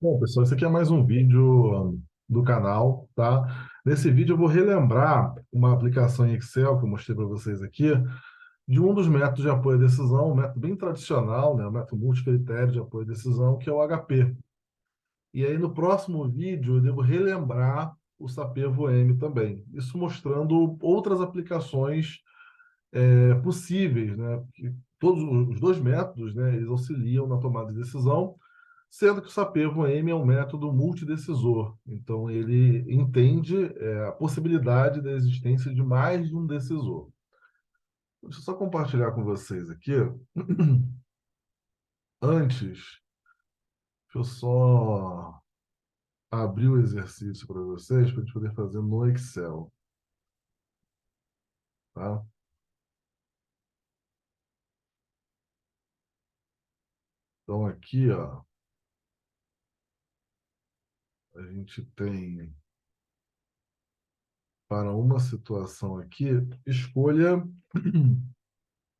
Bom, pessoal, esse aqui é mais um vídeo do canal, tá? Nesse vídeo eu vou relembrar uma aplicação em Excel que eu mostrei para vocês aqui, de um dos métodos de apoio à decisão, um método bem tradicional, né? Um método multicritério de apoio à decisão, que é o HP. E aí no próximo vídeo eu devo relembrar o Sapevo-M também. Isso mostrando outras aplicações possíveis, né? Que todos os dois métodos, né, eles auxiliam na tomada de decisão, sendo que o Sapevo-M é um método multidecisor. Então, ele entende a possibilidade da existência de mais de um decisor. Deixa eu só compartilhar com vocês aqui. Antes, deixa eu só abrir o exercício para vocês, para a gente poder fazer no Excel, tá? Então, aqui, ó, a gente tem, para uma situação aqui, escolha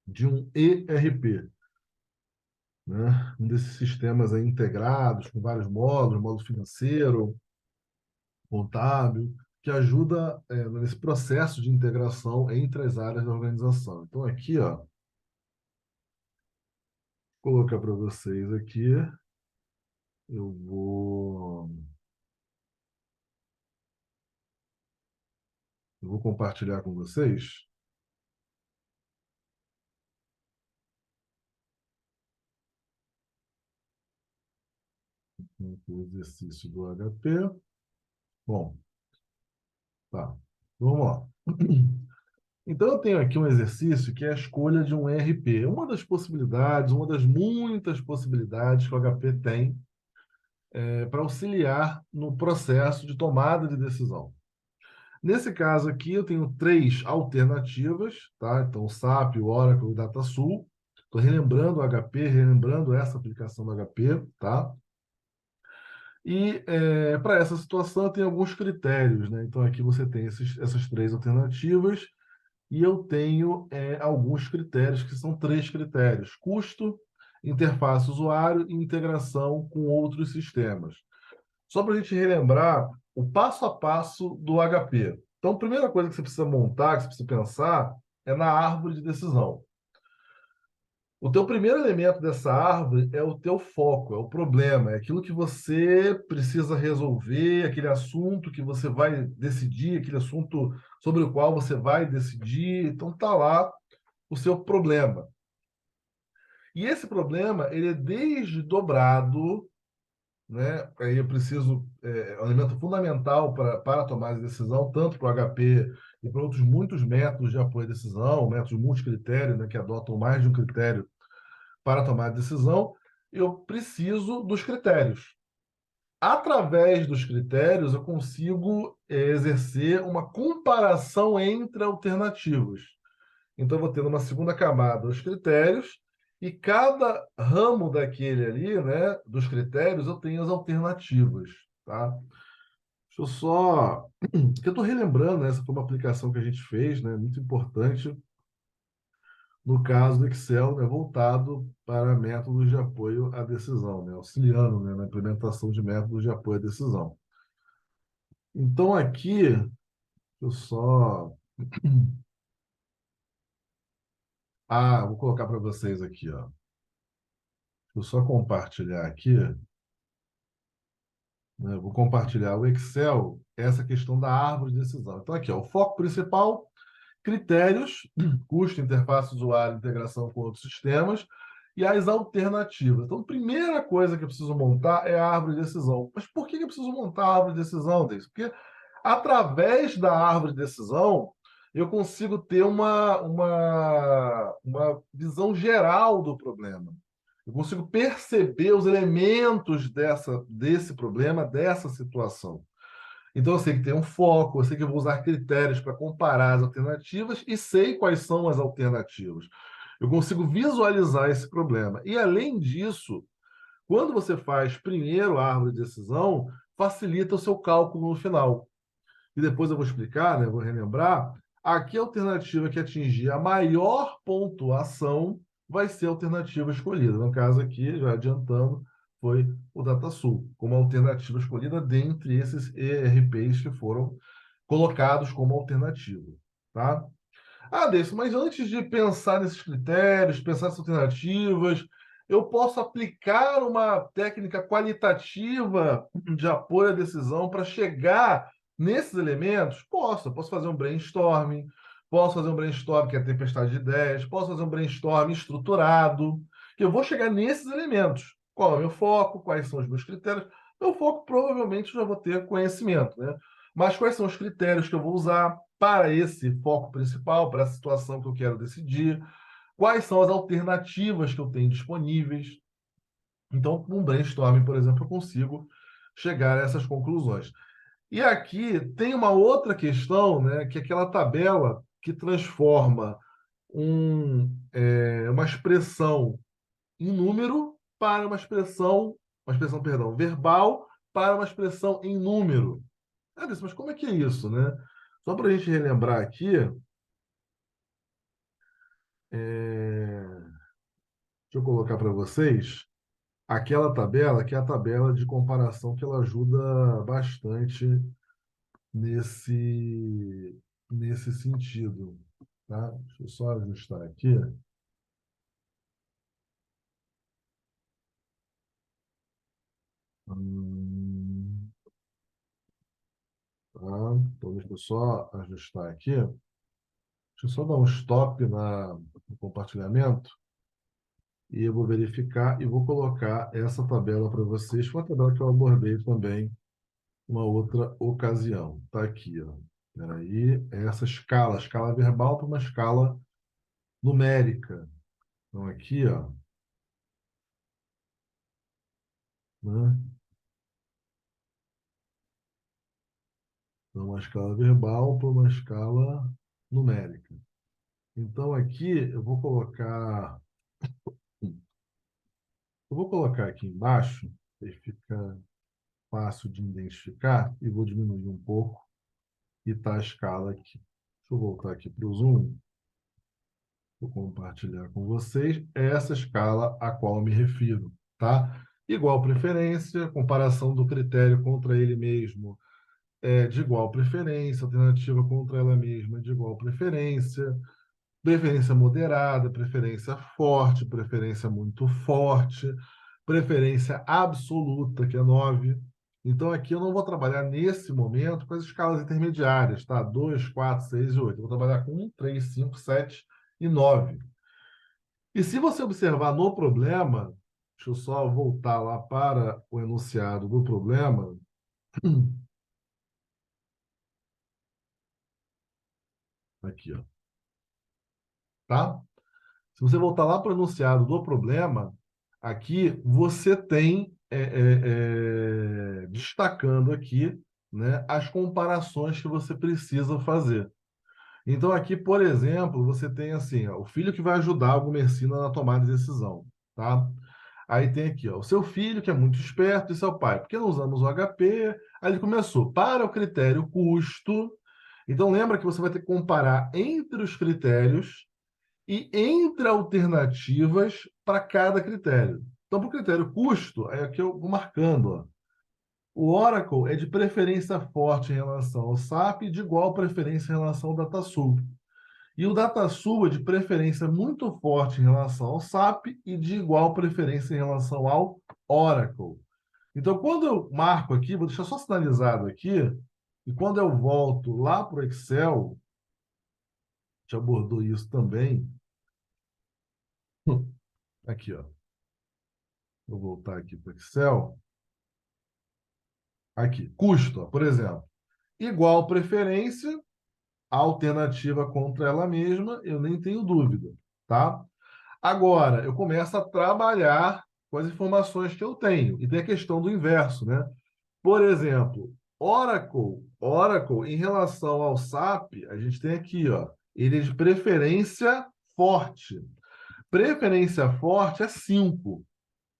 de um ERP, né? Um desses sistemas aí integrados, com vários módulos, módulo financeiro, contábil, que ajuda nesse processo de integração entre as áreas da organização. Então, aqui, ó, vou colocar para vocês aqui, eu vou compartilhar com vocês o exercício do HP. Bom, tá, vamos lá. Então, eu tenho aqui um exercício que é a escolha de um ERP. Uma das possibilidades, uma das muitas possibilidades que o HP tem para auxiliar no processo de tomada de decisão. Nesse caso aqui, eu tenho três alternativas, tá? Então, o SAP, o Oracle e o DataSul. Estou relembrando o HP, relembrando essa aplicação do HP, tá? E para essa situação, tem alguns critérios, né? Então, aqui você tem essas três alternativas e eu tenho alguns critérios, que são três critérios: custo, interface usuário e integração com outros sistemas. Só para a gente relembrar o passo a passo do HP. Então, a primeira coisa que você precisa montar, que você precisa pensar, é na árvore de decisão. O teu primeiro elemento dessa árvore é o teu foco, é o problema, é aquilo que você precisa resolver, aquele assunto que você vai decidir, aquele assunto sobre o qual você vai decidir. Então, tá lá o seu problema. E esse problema, ele é desdobrado, né? Aí eu preciso, é um elemento fundamental para tomar a decisão, tanto para o HP e para outros muitos métodos de apoio à decisão, métodos multicritério, né, que adotam mais de um critério para tomar a decisão. Eu preciso dos critérios. Através dos critérios, eu consigo exercer uma comparação entre alternativas. Então, eu vou ter uma segunda camada os critérios, e cada ramo daquele ali, né, dos critérios, eu tenho as alternativas, tá? Deixa eu só... Porque eu estou relembrando, né, essa foi uma aplicação que a gente fez, né, muito importante, no caso do Excel, né, voltado para métodos de apoio à decisão, né, auxiliando, né, na implementação de métodos de apoio à decisão. Então, aqui, eu só... Ah, vou colocar para vocês aqui, ó. Deixa eu só compartilhar aqui, né? Eu vou compartilhar o Excel, essa questão da árvore de decisão. Então, aqui, ó, o foco principal, critérios, custo, interface usuário, integração com outros sistemas e as alternativas. Então, a primeira coisa que eu preciso montar é a árvore de decisão. Mas por que eu preciso montar a árvore de decisão, Deis? Porque através da árvore de decisão, eu consigo ter uma visão geral do problema. Eu consigo perceber os elementos desse problema, dessa situação. Então, eu sei que tem um foco, eu sei que eu vou usar critérios para comparar as alternativas e sei quais são as alternativas. Eu consigo visualizar esse problema. E, além disso, quando você faz primeiro a árvore de decisão, facilita o seu cálculo no final. E depois eu vou explicar, né, vou relembrar. Aqui a alternativa que atingir a maior pontuação vai ser a alternativa escolhida. No caso aqui, já adiantando, foi o DataSul, como alternativa escolhida dentre esses ERPs que foram colocados como alternativa, tá? Ah, Deison, mas antes de pensar nesses critérios, pensar nessas alternativas, eu posso aplicar uma técnica qualitativa de apoio à decisão para chegar nesses elementos? Posso. Eu posso fazer um brainstorming, posso fazer um brainstorming que é a tempestade de ideias, posso fazer um brainstorming estruturado, que eu vou chegar nesses elementos. Qual é o meu foco? Quais são os meus critérios? Meu foco provavelmente eu já vou ter conhecimento, né? Mas quais são os critérios que eu vou usar para esse foco principal, para a situação que eu quero decidir? Quais são as alternativas que eu tenho disponíveis? Então, com um brainstorming, por exemplo, eu consigo chegar a essas conclusões. E aqui tem uma outra questão, né, que é aquela tabela que transforma uma expressão em número para uma expressão, perdão, verbal para uma expressão em número. Mas como é que é isso, né? Só para a gente relembrar aqui, deixa eu colocar para vocês aquela tabela, que é a tabela de comparação que ela ajuda bastante nesse, nesse sentido, tá? Deixa eu só ajustar aqui. Hum, tá? Então, deixa eu só ajustar aqui. Deixa eu só dar um stop no compartilhamento e eu vou verificar e vou colocar essa tabela para vocês. Foi uma tabela que eu abordei também uma outra ocasião. Tá aqui, ó. Peraí, essa escala verbal para uma escala numérica. Então, aqui, ó, né? Então, uma escala verbal para uma escala numérica. Então, aqui eu vou colocar aqui embaixo, que fica fácil de identificar, e vou diminuir um pouco e tá a escala aqui. Deixa eu voltar aqui para o Zoom. Vou compartilhar com vocês essa escala a qual eu me refiro, tá? Igual preferência, comparação do critério contra ele mesmo é de igual preferência, alternativa contra ela mesma é de igual preferência, preferência moderada, preferência forte, preferência muito forte, preferência absoluta, que é 9. Então, aqui eu não vou trabalhar nesse momento com as escalas intermediárias, tá? 2, 4, 6 e 8. Eu vou trabalhar com 1, 3, 5, 7 e 9. E se você observar no problema, deixa eu só voltar lá para o enunciado do problema, aqui, ó, tá? Se você voltar lá para o enunciado do problema, aqui você tem destacando aqui, né, as comparações que você precisa fazer. Então, aqui, por exemplo, você tem assim, ó, o filho que vai ajudar o Gumercindo na tomada de decisão, tá? Aí tem aqui, ó, o seu filho, que é muito esperto, e seu pai. Por que não usamos o HP? Aí ele começou. Para o critério custo. Então, lembra que você vai ter que comparar entre os critérios e entre alternativas para cada critério. Então, para o critério custo, é aqui eu vou marcando, ó. O Oracle é de preferência forte em relação ao SAP e de igual preferência em relação ao DataSul. E o DataSul é de preferência muito forte em relação ao SAP e de igual preferência em relação ao Oracle. Então, quando eu marco aqui, vou deixar só sinalizado aqui, e quando eu volto lá para o Excel, a gente abordou isso também. Aqui, ó. Vou voltar aqui para o Excel. Aqui, custo, ó, por exemplo. Igual preferência, alternativa contra ela mesma, eu nem tenho dúvida, tá? Agora, eu começo a trabalhar com as informações que eu tenho. E tem a questão do inverso, né? Por exemplo, Oracle, em relação ao SAP, a gente tem aqui, ó, ele é de preferência forte. Preferência forte é 5.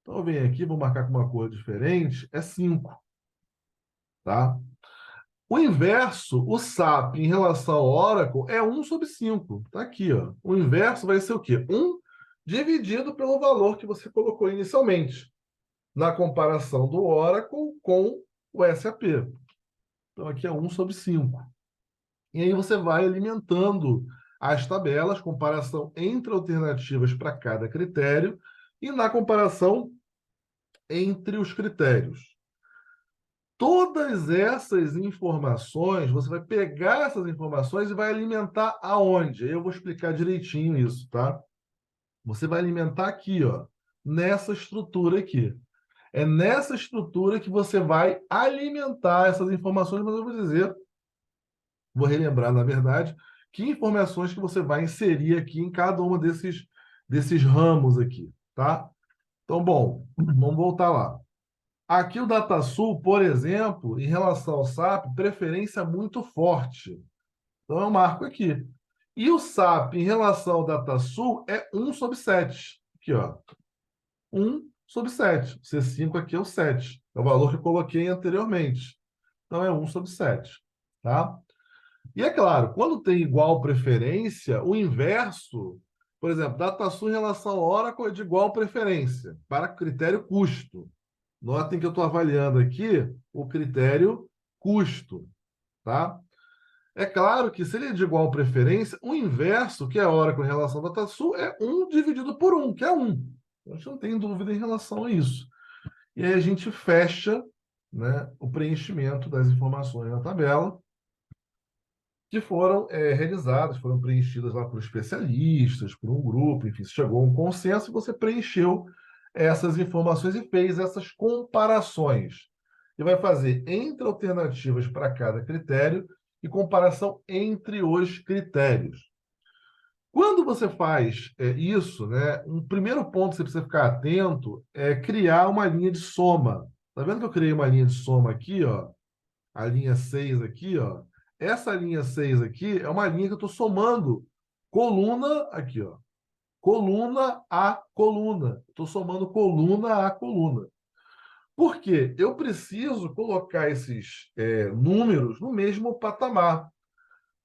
Então, eu venho aqui, vou marcar com uma cor diferente, é 5, tá? O inverso, o SAP em relação ao Oracle é 1/5. Tá aqui, ó. O inverso vai ser o quê? 1 dividido pelo valor que você colocou inicialmente. na comparação do Oracle com o SAP. Então, aqui é 1/5. E aí você vai alimentando as tabelas, comparação entre alternativas para cada critério e na comparação entre os critérios. Todas essas informações, você vai pegar essas informações e vai alimentar aonde? Eu vou explicar direitinho isso, tá? Você vai alimentar aqui, ó, nessa estrutura aqui. É nessa estrutura que você vai alimentar essas informações, mas eu vou dizer, vou relembrar, na verdade, que informações que você vai inserir aqui em cada uma desses ramos aqui, tá? Então, bom, vamos voltar lá. Aqui o DataSul, por exemplo, em relação ao SAP, preferência muito forte. Então, eu marco aqui. E o SAP, em relação ao DataSul, é 1/7. Aqui, ó. 1/7. C5 aqui é o 7. É o valor que eu coloquei anteriormente. Então, é 1/7. Tá? E é claro, quando tem igual preferência, o inverso, por exemplo, DataSul em relação ao Oracle é de igual preferência, para critério custo. Notem que eu estou avaliando aqui o critério custo, tá? É claro que se ele é de igual preferência, o inverso, que é Oracle em relação ao DataSul, é 1 dividido por 1, que é 1. A gente não tem dúvida em relação a isso. E aí a gente fecha, né, o preenchimento das informações na tabela, que foram realizadas, foram preenchidas lá por especialistas, por um grupo, enfim, chegou a um consenso e você preencheu essas informações e fez essas comparações. E vai fazer entre alternativas para cada critério e comparação entre os critérios. Quando você faz isso, né, um primeiro ponto que você precisa ficar atento é criar uma linha de soma. Tá vendo que eu criei uma linha de soma aqui, ó? A linha 6 aqui, ó. Essa linha 6 aqui é uma linha que eu estou somando coluna aqui, ó. Coluna a coluna. Estou somando coluna a coluna. Por quê? Eu preciso colocar esses números no mesmo patamar.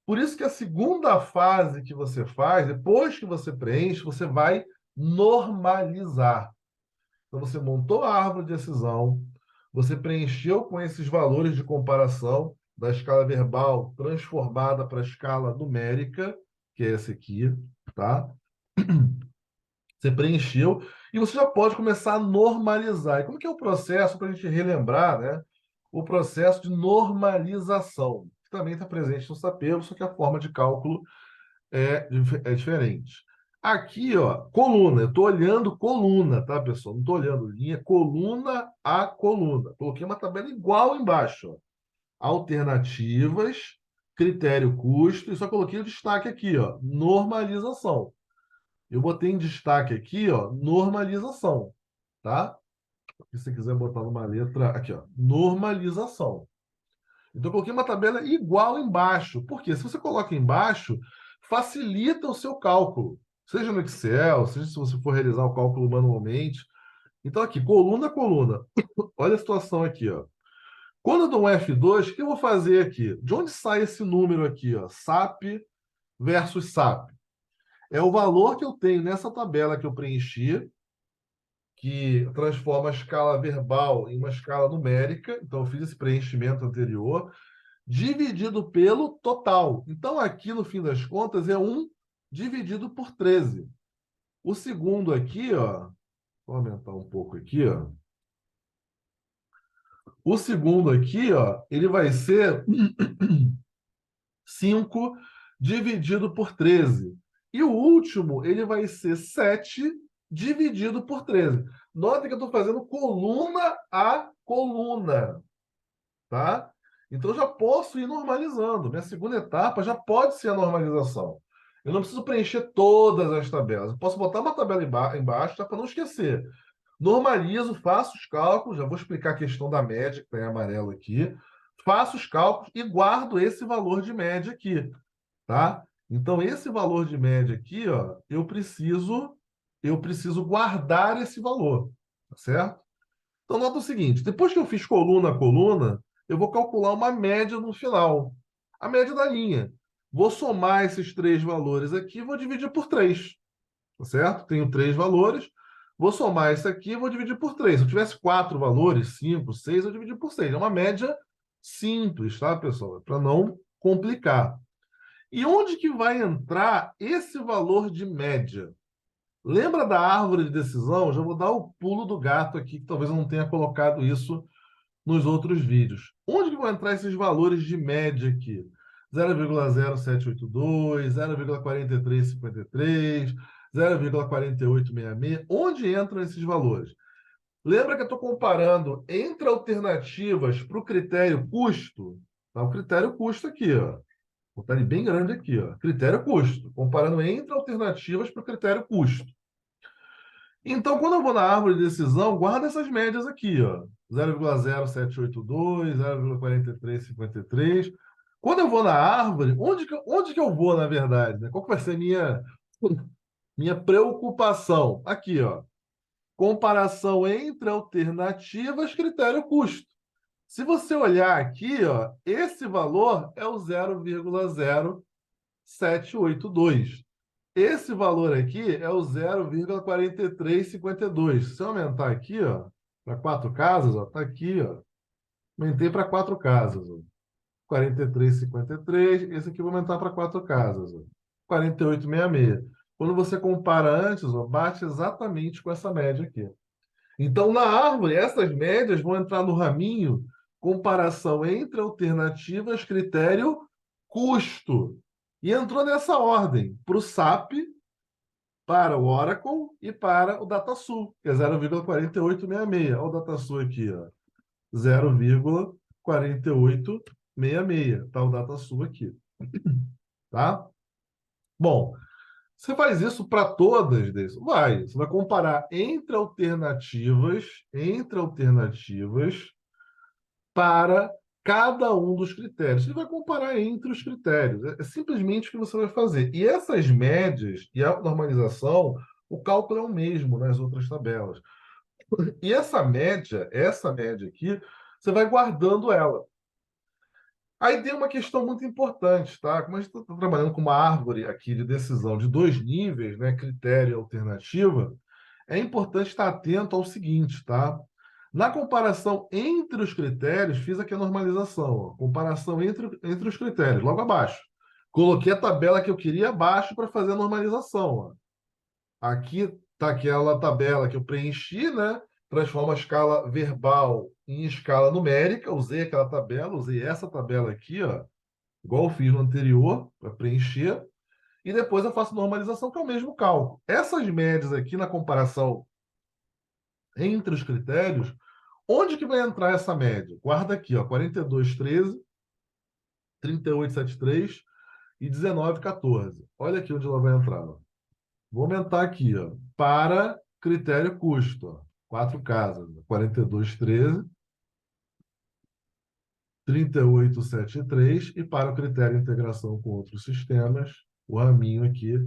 Por isso que a segunda fase que você faz, depois que você preenche, você vai normalizar. Então, você montou a árvore de decisão, você preencheu com esses valores de comparação da escala verbal transformada para a escala numérica, que é essa aqui, tá? Você preencheu e você já pode começar a normalizar. E como que é o processo, para a gente relembrar, né? O processo de normalização, que também está presente no SAPERO, só que a forma de cálculo é diferente. Aqui, ó, coluna. Eu estou olhando coluna, tá, pessoal? Não estou olhando linha, coluna a coluna. Coloquei uma tabela igual embaixo, ó. Alternativas, critério custo, e só coloquei o destaque aqui, ó, normalização. Eu botei em destaque aqui, ó, normalização, tá? Se você quiser botar numa letra, aqui, ó, normalização. Então, eu coloquei uma tabela igual embaixo. Por quê? Se você coloca embaixo, facilita o seu cálculo. Seja no Excel, seja se você for realizar o cálculo manualmente. Então, aqui, coluna a coluna. Olha a situação aqui, ó. Quando eu dou um F2, o que eu vou fazer aqui? De onde sai esse número aqui, ó? SAP versus SAP. É o valor que eu tenho nessa tabela que eu preenchi, que transforma a escala verbal em uma escala numérica. Então, eu fiz esse preenchimento anterior dividido pelo total. Então, aqui, no fim das contas, é 1 dividido por 13. O segundo aqui, ó, vou aumentar um pouco aqui, ó. O segundo aqui, ó, ele vai ser 5 dividido por 13. E o último, ele vai ser 7 dividido por 13. Notem que eu estou fazendo coluna a coluna, tá? Então, eu já posso ir normalizando. Minha segunda etapa já pode ser a normalização. Eu não preciso preencher todas as tabelas. Eu posso botar uma tabela embaixo, tá, para não esquecer. Normalizo, faço os cálculos, já vou explicar a questão da média, que está em amarelo aqui. Faço os cálculos e guardo esse valor de média aqui, tá? Então, esse valor de média aqui, ó, eu preciso guardar esse valor, tá certo? Então, nota o seguinte: depois que eu fiz coluna a coluna, eu vou calcular uma média no final. A média da linha. Vou somar esses três valores aqui e vou dividir por 3. Tá certo? Tenho três valores. Vou somar isso aqui e vou dividir por 3. Se eu tivesse 4 valores, 5, 6, eu dividi por 6. É uma média simples, tá, pessoal? Para não complicar. E onde que vai entrar esse valor de média? Lembra da árvore de decisão? Já vou dar o pulo do gato aqui, que talvez eu não tenha colocado isso nos outros vídeos. Onde que vão entrar esses valores de média aqui? 0,0782, 0,4353, 0,4866. Onde entram esses valores? Lembra que eu estou comparando entre alternativas para o critério custo? Tá, o critério custo aqui, ó. Vou botar ele bem grande aqui, ó. Critério custo. Comparando entre alternativas para o critério custo. Então, quando eu vou na árvore de decisão, guarda essas médias aqui, ó. 0,0782, 0,4353. Quando eu vou na árvore, onde que eu vou, na verdade, né? Qual que vai ser a minha preocupação? Aqui, ó. Comparação entre alternativas, critério custo. Se você olhar aqui, ó, esse valor é o 0,0782. Esse valor aqui é o 0,4352. Se eu aumentar aqui, ó, para 4 casas, ó, tá aqui, ó. Aumentei para 4 casas, ó. 43,53. Esse aqui eu vou aumentar para 4 casas, ó. 48,66. Quando você compara antes, ó, bate exatamente com essa média aqui. Então, na árvore, essas médias vão entrar no raminho comparação entre alternativas, critério, custo. E entrou nessa ordem, para o SAP, para o Oracle e para o DataSul, que é 0,4866. Olha o DataSul aqui, ó. 0,4866. Tá o DataSul aqui. Tá? Bom, você faz isso para todas desses? Vai. Você vai comparar entre alternativas para cada um dos critérios. Você vai comparar entre os critérios. É simplesmente o que você vai fazer. E essas médias e a normalização, o cálculo é o mesmo nas outras tabelas. E essa média aqui, você vai guardando ela. Aí tem uma questão muito importante, tá? Como a gente está trabalhando com uma árvore aqui de decisão de 2 níveis, né? Critério e alternativa, é importante estar atento ao seguinte, tá? Na comparação entre os critérios, fiz aqui a normalização, ó. Comparação entre os critérios, logo abaixo. Coloquei a tabela que eu queria abaixo para fazer a normalização, ó. Aqui está aquela tabela que eu preenchi, né? Transforma a escala verbal em escala numérica. Usei aquela tabela, usei essa tabela aqui, ó, igual eu fiz no anterior, para preencher. E depois eu faço normalização, que é o mesmo cálculo. Essas médias aqui na comparação entre os critérios, onde que vai entrar essa média? Guarda aqui, ó, 42,13, 38,73 e 19,14. Olha aqui onde ela vai entrar, ó. Vou aumentar aqui, ó, para critério custo, ó, 4 casas, 42,13, 38,73 e para o critério integração com outros sistemas, o raminho aqui,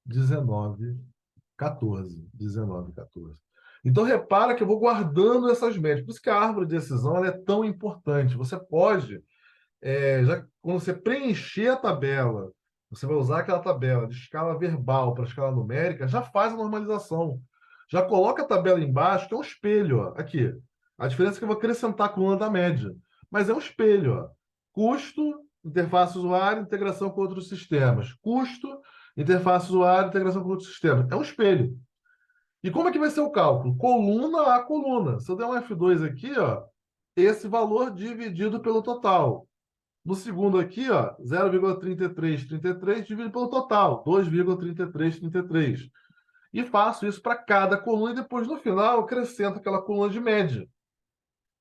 19,14. 19,14. Então, repara que eu vou guardando essas médias. Por isso que a árvore de decisão ela é tão importante. Você pode já quando você preencher a tabela, você vai usar aquela tabela de escala verbal para escala numérica, já faz a normalização. Já coloca a tabela embaixo, que é um espelho, ó. Aqui. A diferença é que eu vou acrescentar a coluna da média. Mas é um espelho, ó. Custo, interface usuário, integração com outros sistemas. Custo, interface usuário, integração com outros sistemas. É um espelho. E como é que vai ser o cálculo? Coluna a coluna. Se eu der um F2 aqui, ó, esse valor dividido pelo total. No segundo aqui, ó, 0,3333 dividido pelo total, 2,3333. E faço isso para cada coluna e depois, no final, eu acrescento aquela coluna de média.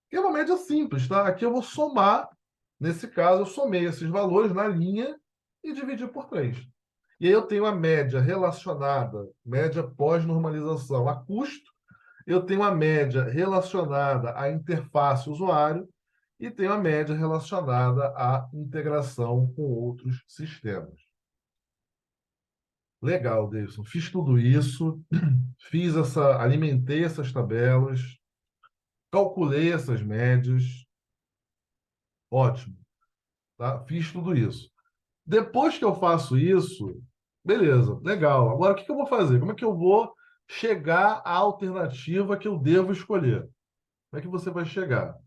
Que é uma média simples, tá? Aqui eu vou somar, nesse caso, eu somei esses valores na linha e dividi por 3. E aí eu tenho a média relacionada, média pós-normalização a custo, eu tenho a média relacionada à interface usuário e tenho a média relacionada à integração com outros sistemas. Legal, Davidson. Fiz tudo isso, alimentei essas tabelas, calculei essas médias. Ótimo, tá? Fiz tudo isso. Depois que eu faço isso, beleza, legal. Agora, o que que eu vou fazer? Como é que eu vou chegar à alternativa que eu devo escolher. Como é que você vai chegar?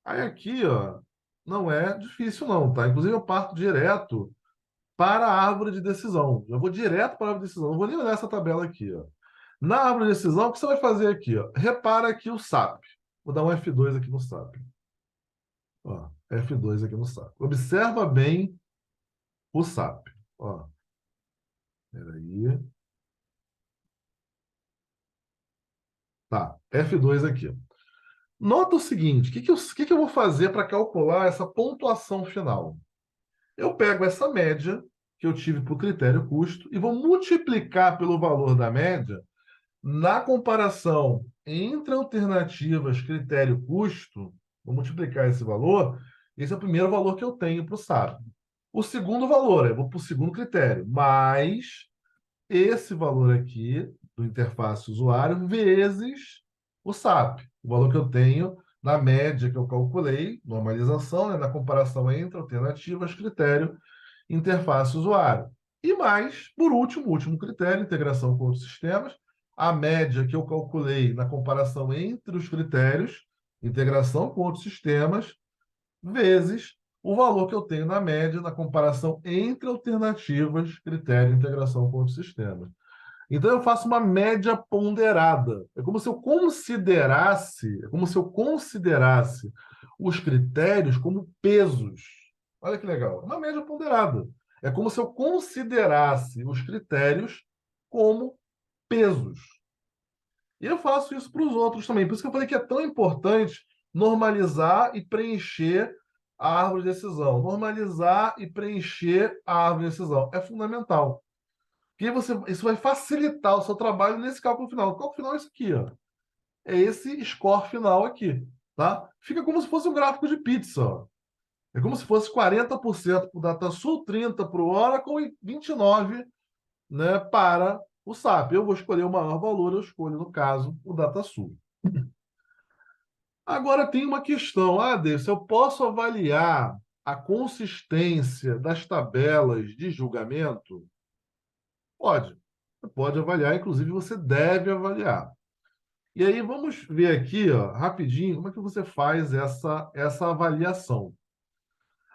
Aí aqui, ó, não é difícil não, tá? Inclusive eu parto direto para a árvore de decisão. Eu vou direto para a árvore de decisão. Não vou nem olhar essa tabela aqui, ó. Na árvore de decisão, o que você vai fazer aqui, ó? Repara aqui o SAP. Vou dar um F2 aqui no SAP. Ó, F2 aqui no SAP. Observa bem o SAP. Ó, peraí. Tá, F2 aqui. Nota o seguinte, o que que eu vou fazer para calcular essa pontuação final? Eu pego essa média que eu tive para o critério custo e vou multiplicar pelo valor da média na comparação entre alternativas critério custo, vou multiplicar esse valor, esse é o primeiro valor que eu tenho para o SAP. O segundo valor, eu vou para o segundo critério, mais esse valor aqui do interface usuário vezes o SAP, o valor que eu tenho na média que eu calculei, normalização, né, na comparação entre alternativas, critério, interface usuário. E mais, por último, o último critério, integração com outros sistemas, a média que eu calculei na comparação entre os critérios, integração com outros sistemas, vezes o valor que eu tenho na média na comparação entre alternativas, critério, integração com outros sistemas. Então eu faço uma média ponderada. É como se eu considerasse os critérios como pesos. Olha que legal. Uma média ponderada. É como se eu considerasse os critérios como pesos. E eu faço isso para os outros também. Por isso que eu falei que é tão importante normalizar e preencher a árvore de decisão. Normalizar e preencher a árvore de decisão. É fundamental. Porque isso vai facilitar o seu trabalho nesse cálculo final. O cálculo final é isso aqui, ó. É esse score final aqui, tá? Fica como se fosse um gráfico de pizza, ó. É como se fosse 40% para o DataSul, 30% para o Oracle e 29%, né, para o SAP. Eu vou escolher o maior valor, eu escolho, no caso, o DataSul. Agora tem uma questão, Davis, eu posso avaliar a consistência das tabelas de julgamento? Pode. Você pode avaliar, inclusive você deve avaliar. E aí vamos ver aqui, ó, rapidinho, como é que você faz essa avaliação.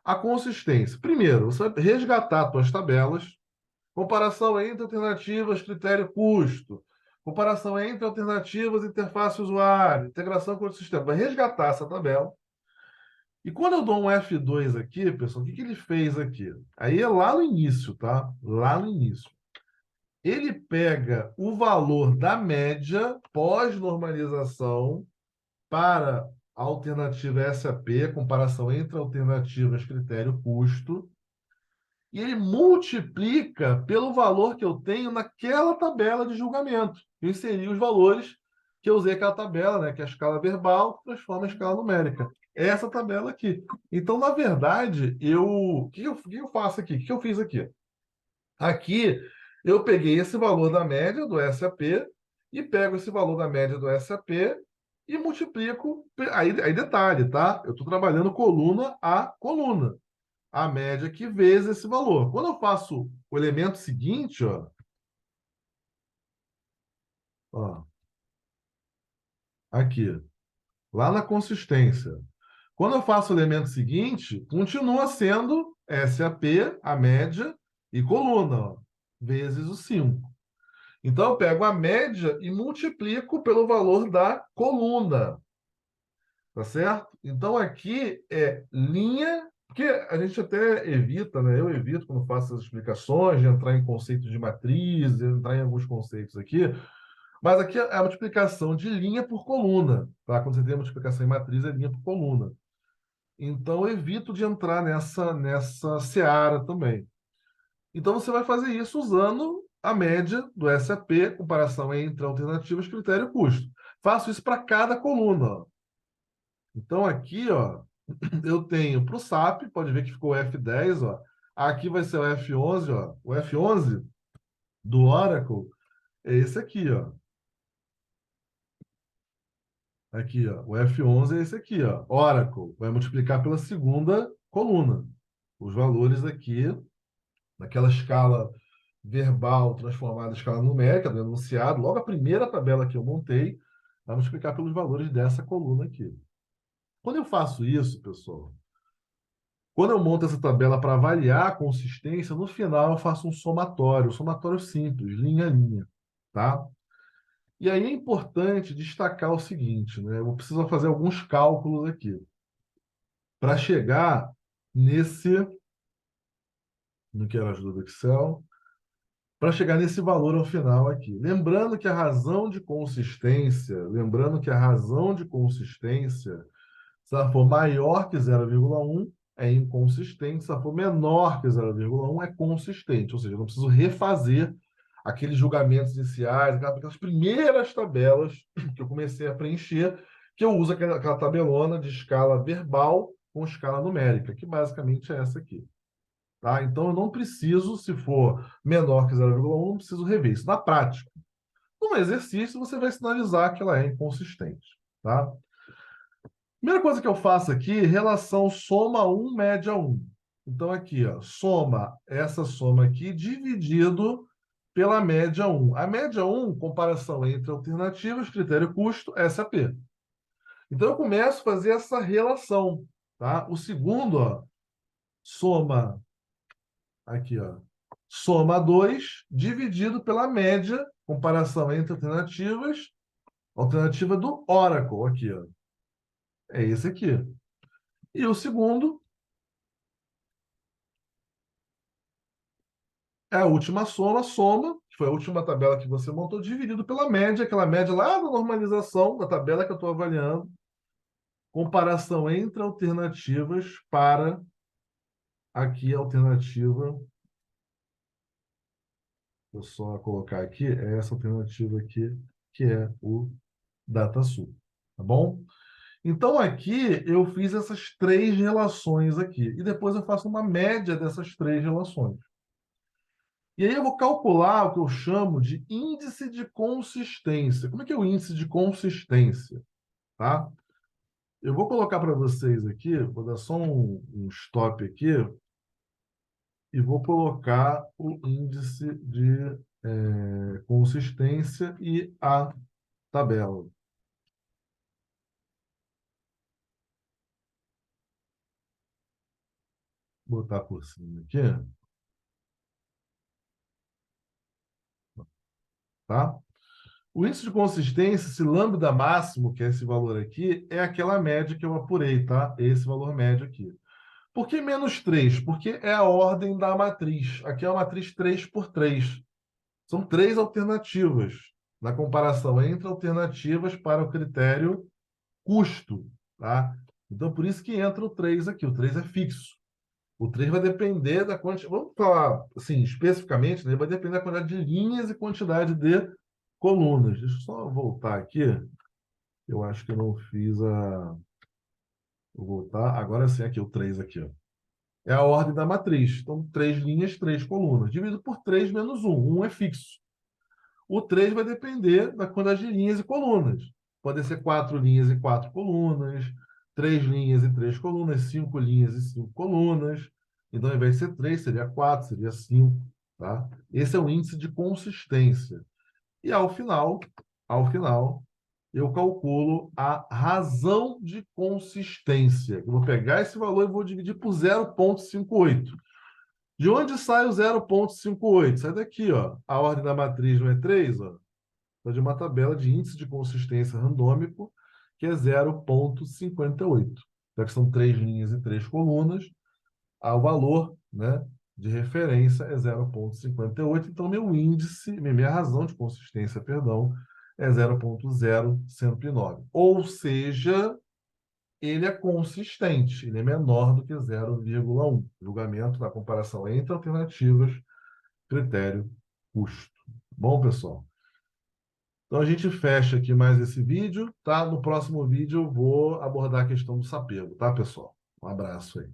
A consistência. Primeiro, você vai resgatar suas tabelas, comparação entre alternativas, critério custo, comparação entre alternativas, interface usuário, integração com outro sistema. Vai resgatar essa tabela. E quando eu dou um F2 aqui, pessoal, o que que ele fez aqui? Aí é lá no início, tá? Lá no início. Ele pega o valor da média pós-normalização para a alternativa SAP, comparação entre alternativas, critério custo, e ele multiplica pelo valor que eu tenho naquela tabela de julgamento. Eu inseri os valores que eu usei aquela tabela, né, que é a escala verbal, que transforma em escala numérica. É essa tabela aqui. Então, na verdade, o que eu faço aqui? O que eu fiz aqui? Aqui, eu peguei esse valor da média do SAP e pego esse valor da média do SAP e multiplico. Aí detalhe, tá? Eu estou trabalhando coluna a coluna. A média que vezes esse valor. Quando eu faço o elemento seguinte, ó, aqui, lá na consistência. Quando eu faço o elemento seguinte, continua sendo SAP, a média, e coluna, ó, vezes o 5. Então, eu pego a média e multiplico pelo valor da coluna, tá certo? Então, aqui é linha, porque a gente até evita, né? Eu evito, quando faço as explicações, de entrar em conceitos de matriz, entrar em alguns conceitos aqui, mas aqui é a multiplicação de linha por coluna, tá? Quando você tem a multiplicação em matriz, é linha por coluna. Então, eu evito de entrar nessa seara também. Então, você vai fazer isso usando a média do SAP, comparação entre alternativas, critério e custo. Faço isso para cada coluna, ó. Então, aqui, ó, eu tenho para o SAP, pode ver que ficou o F10, ó. Aqui vai ser o F11, ó. O F11 do Oracle é esse aqui, ó. Aqui, ó. O F11 é esse aqui, ó. Oracle vai multiplicar pela segunda coluna. Os valores aqui, naquela escala verbal transformada em escala numérica, do enunciado, logo a primeira tabela que eu montei, vai multiplicar pelos valores dessa coluna aqui. Quando eu faço isso, pessoal, quando eu monto essa tabela para avaliar a consistência, no final eu faço um somatório simples, linha a linha, tá? E aí é importante destacar o seguinte, né? Eu preciso fazer alguns cálculos aqui para chegar nesse, no que era a ajuda do Excel, para chegar nesse valor ao final aqui. Lembrando que a razão de consistência, se ela for maior que 0,1, é inconsistente, se ela for menor que 0,1, é consistente. Ou seja, eu não preciso refazer aqueles julgamentos iniciais, aquelas primeiras tabelas que eu comecei a preencher, que eu uso aquela tabelona de escala verbal com escala numérica, que basicamente é essa aqui. Tá? Então, eu não preciso, se for menor que 0,1, não preciso rever isso. Na prática, no exercício, você vai sinalizar que ela é inconsistente. Tá? Primeira coisa que eu faço aqui, relação soma 1, média 1. Então, aqui, ó, essa soma aqui, dividido pela média 1. A média 1, comparação entre alternativas, critério custo, SAP. Então, eu começo a fazer essa relação. Tá? O segundo, ó, soma aqui, ó. Soma 2 dividido pela média, comparação entre alternativas, alternativa do Oracle, aqui, ó. É esse aqui. E o segundo é a última soma, que foi a última tabela que você montou, dividido pela média, aquela média lá da normalização, da tabela que eu estou avaliando, comparação entre alternativas para aqui a alternativa. Vou só colocar aqui, é essa alternativa aqui, que é o DataSul. Tá bom? Então, aqui eu fiz essas três relações aqui. E depois eu faço uma média dessas três relações. E aí eu vou calcular o que eu chamo de índice de consistência. Como é que é o índice de consistência? Tá? Eu vou colocar para vocês aqui, vou dar só um stop aqui, e vou colocar o índice de consistência e a tabela. Vou botar por cima aqui, tá? O índice de consistência, esse lambda máximo, que é esse valor aqui, é aquela média que eu apurei, tá? Esse valor médio aqui. Por que menos 3? Porque é a ordem da matriz. Aqui é uma matriz 3 por 3. São três alternativas na comparação entre alternativas para o critério custo, tá? Então, por isso que entra o 3 aqui. O 3 é fixo. O 3 vai depender da quantidade. Vamos falar assim, especificamente, né? Vai depender da quantidade de linhas e quantidade de colunas. Deixa eu só voltar aqui. Eu acho que eu não fiz a. Vou voltar. Agora sim, aqui, o 3 aqui, ó. É a ordem da matriz. Então, três linhas, três colunas. Dividido por 3 menos um. Um é fixo. O 3 vai depender da quantidade de linhas e colunas. Pode ser 4 linhas e 4 colunas, 3 linhas e 3 colunas, 5 linhas e 5 colunas. Então, ao invés de ser 3, seria 4, seria 5. Tá? Esse é o índice de consistência. E ao final, eu calculo a razão de consistência. Eu vou pegar esse valor e vou dividir por 0,58. De onde sai o 0,58? Sai daqui, ó. A ordem da matriz não é 3, ó. Então, de uma tabela de índice de consistência randômico, que é 0,58. Já que são três linhas e três colunas, o valor, né, de referência é 0,58. Então, meu índice, minha razão de consistência, perdão, é 0,0109. Ou seja, ele é consistente, ele é menor do que 0,1. Julgamento da comparação entre alternativas, critério, custo. Bom, pessoal? Então a gente fecha aqui mais esse vídeo, tá? No próximo vídeo eu vou abordar a questão do sapego, tá, pessoal? Um abraço aí.